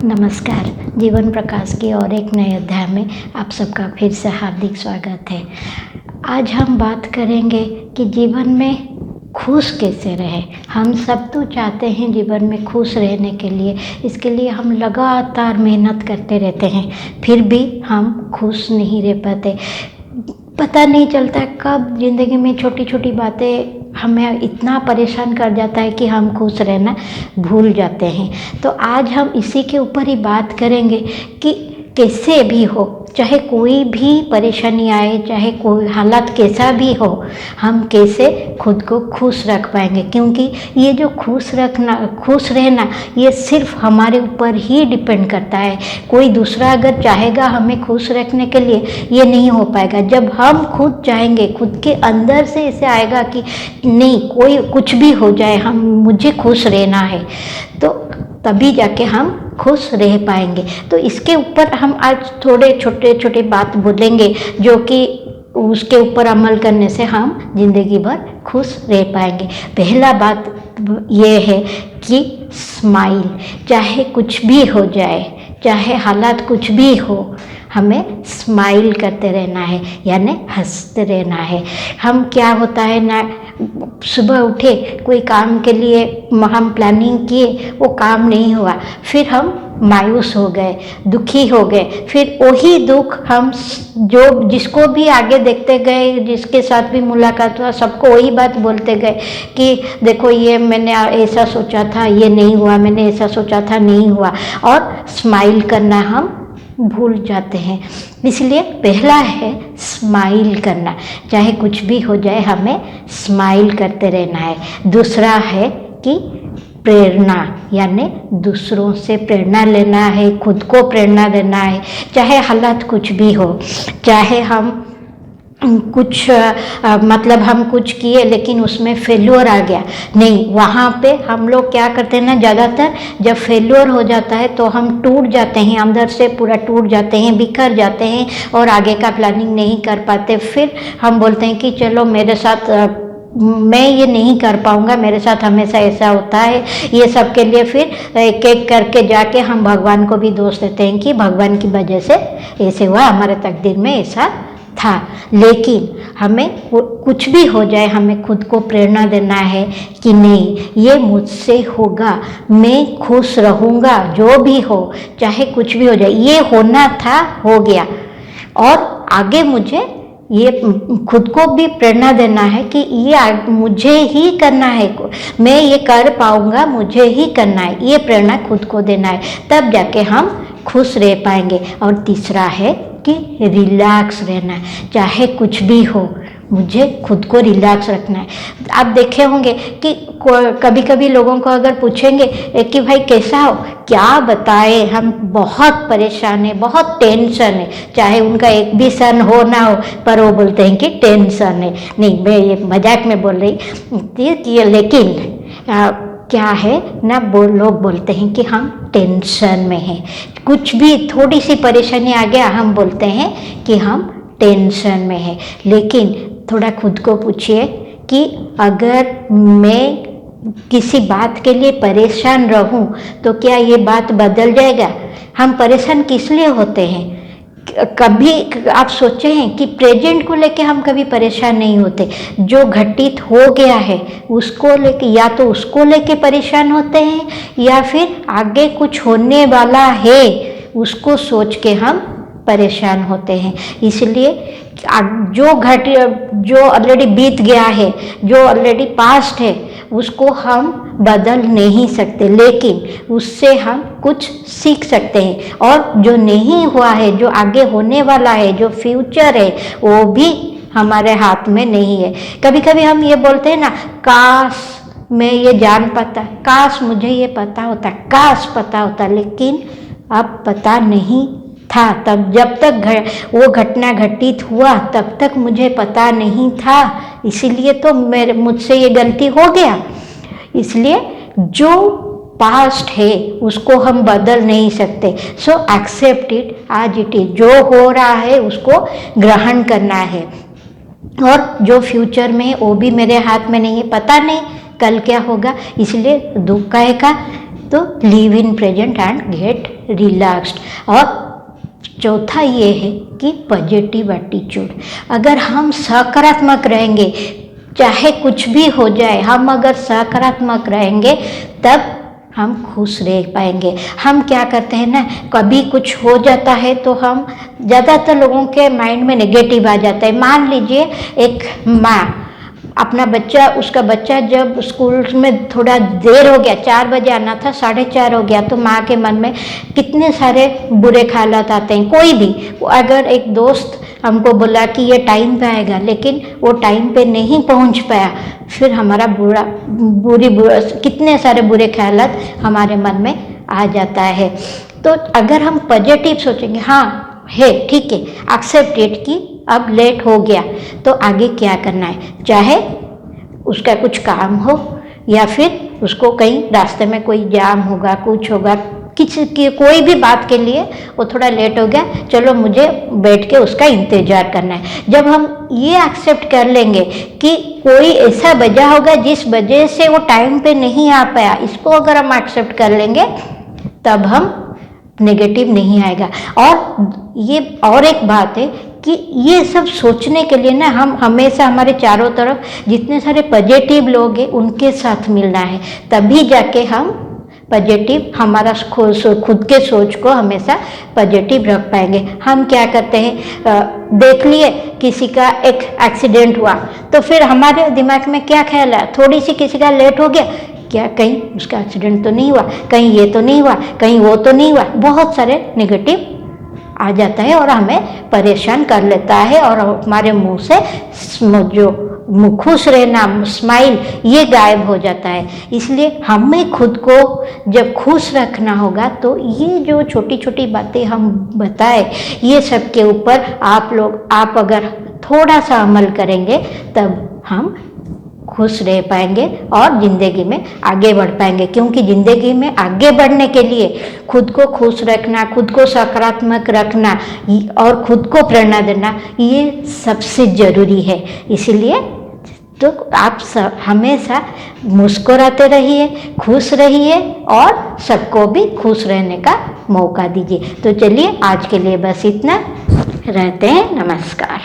नमस्कार। जीवन प्रकाश के और एक नए अध्याय में आप सबका फिर से हार्दिक स्वागत है। आज हम बात करेंगे कि जीवन में खुश कैसे रहे। हम सब तो चाहते हैं जीवन में खुश रहने के लिए, इसके लिए हम लगातार मेहनत करते रहते हैं, फिर भी हम खुश नहीं रह पाते। पता नहीं चलता कब ज़िंदगी में छोटी छोटी बातें हमें इतना परेशान कर जाता है कि हम खुश रहना भूल जाते हैं। तो आज हम इसी के ऊपर ही बात करेंगे कि कैसे भी हो, चाहे कोई भी परेशानी आए, चाहे कोई हालात कैसा भी हो, हम कैसे खुद को खुश रख पाएंगे। क्योंकि ये जो खुश रहना ये सिर्फ हमारे ऊपर ही डिपेंड करता है। कोई दूसरा अगर चाहेगा हमें खुश रखने के लिए, ये नहीं हो पाएगा। जब हम खुद चाहेंगे, खुद के अंदर से ऐसे आएगा कि नहीं, कोई कुछ भी हो जाए, मुझे खुश रहना है, तो तभी जाके हम खुश रह पाएंगे। तो इसके ऊपर हम आज थोड़े छोटे छोटे बात बोलेंगे, जो कि उसके ऊपर अमल करने से हम जिंदगी भर खुश रह पाएंगे। पहला बात ये है कि स्माइल, चाहे कुछ भी हो जाए, चाहे हालात कुछ भी हो, हमें स्माइल करते रहना है, यानी हंसते रहना है। हम क्या होता है ना, सुबह उठे, कोई काम के लिए हम प्लानिंग किए, वो काम नहीं हुआ, फिर हम मायूस हो गए, दुखी हो गए। फिर वही दुख हम जिसको भी आगे देखते गए, जिसके साथ भी मुलाकात हुआ, सबको वही बात बोलते गए कि देखो ये मैंने ऐसा सोचा था, ये नहीं हुआ, मैंने ऐसा सोचा था, नहीं हुआ। और स्माइल करना हम भूल जाते हैं। इसलिए पहला है स्माइल करना, चाहे कुछ भी हो जाए हमें स्माइल करते रहना है। दूसरा है कि प्रेरणा, यानी दूसरों से प्रेरणा लेना है, खुद को प्रेरणा देना है। चाहे हालात कुछ भी हो, चाहे हम कुछ मतलब हम कुछ किए लेकिन उसमें फेल्योर आ गया, नहीं, वहाँ पे हम लोग क्या करते हैं ना, ज़्यादातर जब फेल्योर हो जाता है तो हम टूट जाते हैं, अंदर से पूरा टूट जाते हैं, बिखर जाते हैं और आगे का प्लानिंग नहीं कर पाते। फिर हम बोलते हैं कि चलो मेरे साथ मैं ये नहीं कर पाऊँगा, मेरे साथ हमेशा ऐसा होता है, ये सब के लिए फिर एक एक करके जाके हम भगवान को भी दोष देते हैं कि भगवान की वजह से ऐसे हुआ, हमारे तकदीर में ऐसा था। लेकिन हमें कुछ भी हो जाए, हमें खुद को प्रेरणा देना है कि नहीं, ये मुझसे होगा, मैं खुश रहूँगा, जो भी हो, चाहे कुछ भी हो जाए, ये होना था, हो गया, और आगे मुझे ये खुद को भी प्रेरणा देना है कि ये मुझे ही करना है, मैं ये कर पाऊँगा, मुझे ही करना है, ये प्रेरणा खुद को देना है, तब जाके हम खुश रह पाएंगे। और तीसरा है कि रिलैक्स रहना है, चाहे कुछ भी हो, मुझे खुद को रिलैक्स रखना है। आप देखे होंगे कि कभी कभी लोगों को अगर पूछेंगे कि भाई कैसा हो, क्या बताए, हम बहुत परेशान है, बहुत टेंशन है, चाहे उनका एक भी सन हो ना हो, पर वो बोलते हैं कि टेंशन है। नहीं, मैं ये मजाक में बोल रही थी, लेकिन क्या है ना, लोग बोलते हैं कि हम टेंशन में हैं, कुछ भी थोड़ी सी परेशानी आ गया हम बोलते हैं कि हम टेंशन में हैं। लेकिन थोड़ा खुद को पूछिए कि अगर मैं किसी बात के लिए परेशान रहूं तो क्या ये बात बदल जाएगा? हम परेशान किस लिए होते हैं? कभी आप सोचे हैं कि प्रेजेंट को लेके हम कभी परेशान नहीं होते, जो घटित हो गया है उसको लेके, या तो उसको लेके परेशान होते हैं, या फिर आगे कुछ होने वाला है उसको सोच के हम परेशान होते हैं। इसलिए जो ऑलरेडी बीत गया है, जो ऑलरेडी पास्ट है, उसको हम बदल नहीं सकते, लेकिन उससे हम कुछ सीख सकते हैं। और जो नहीं हुआ है, जो आगे होने वाला है, जो फ्यूचर है, वो भी हमारे हाथ में नहीं है। कभी कभी हम ये बोलते हैं ना, काश मैं ये जान पाता, काश मुझे ये पता होता, काश पता होता, लेकिन अब पता नहीं था। तब जब तक वो घटना घटित हुआ तब तक मुझे पता नहीं था, इसीलिए तो मुझसे ये गलती हो गया। इसलिए जो पास्ट है उसको हम बदल नहीं सकते। सो एक्सेप्ट इट आज इट इज, जो हो रहा है उसको ग्रहण करना है। और जो फ्यूचर में वो भी मेरे हाथ में नहीं है, पता नहीं कल क्या होगा, इसलिए दुख का तो live in present and get relaxed. और चौथा ये है कि पॉजिटिव एटीट्यूड। अगर हम सकारात्मक रहेंगे, चाहे कुछ भी हो जाए, हम अगर सकारात्मक रहेंगे तब हम खुश रह पाएंगे। हम क्या करते हैं ना, कभी कुछ हो जाता है तो हम, ज़्यादातर लोगों के माइंड में नेगेटिव आ जाता है। मान लीजिए एक माँ अपना बच्चा, उसका बच्चा जब स्कूल में थोड़ा देर हो गया, 4 बजे आना था, 4:30 हो गया, तो माँ के मन में कितने सारे बुरे ख्यालात आते हैं। कोई भी, अगर एक दोस्त हमको बोला कि ये टाइम पे आएगा लेकिन वो टाइम पे नहीं पहुंच पाया, फिर हमारा कितने सारे बुरे ख्यालात हमारे मन में आ जाता है। तो अगर हम पॉजिटिव सोचेंगे, हाँ है, ठीक है, एक्सेप्ट इट कि अब लेट हो गया तो आगे क्या करना है, चाहे उसका कुछ काम हो या फिर उसको कहीं रास्ते में कोई जाम होगा, कुछ होगा, किसी की कोई भी बात के लिए वो थोड़ा लेट हो गया, चलो मुझे बैठ के उसका इंतज़ार करना है। जब हम ये एक्सेप्ट कर लेंगे कि कोई ऐसा वजह होगा जिस वजह से वो टाइम पे नहीं आ पाया, इसको अगर हम एक्सेप्ट कर लेंगे तब हम नेगेटिव नहीं आएगा। और ये और एक बात है कि ये सब सोचने के लिए ना हम हमेशा हमारे चारों तरफ जितने सारे पॉजिटिव लोग हैं उनके साथ मिलना है, तभी जाके हम पॉजिटिव, हमारा खुद के सोच को हमेशा पॉजिटिव रख पाएंगे। हम क्या करते हैं, देख लिए किसी का एक एक्सीडेंट हुआ तो फिर हमारे दिमाग में क्या ख्याल है, थोड़ी सी किसी का लेट हो गया, क्या कहीं उसका एक्सीडेंट तो नहीं हुआ, कहीं ये तो नहीं हुआ, कहीं वो तो नहीं हुआ, बहुत सारे नेगेटिव आ जाता है और हमें परेशान कर लेता है और हमारे मुंह से जो खुश रहना, स्माइल, ये गायब हो जाता है। इसलिए हमें खुद को जब खुश रखना होगा तो ये जो छोटी छोटी बातें हम बताए, ये सब के ऊपर आप अगर थोड़ा सा अमल करेंगे तब हम खुश रह पाएंगे और ज़िंदगी में आगे बढ़ पाएंगे। क्योंकि ज़िंदगी में आगे बढ़ने के लिए खुद को खुश रखना, खुद को सकारात्मक रखना और खुद को प्रेरणा देना, ये सबसे ज़रूरी है। इसलिए तो आप हमेशा मुस्कुराते रहिए, खुश रहिए और सबको भी खुश रहने का मौका दीजिए। तो चलिए आज के लिए बस इतना, रहते हैं, नमस्कार।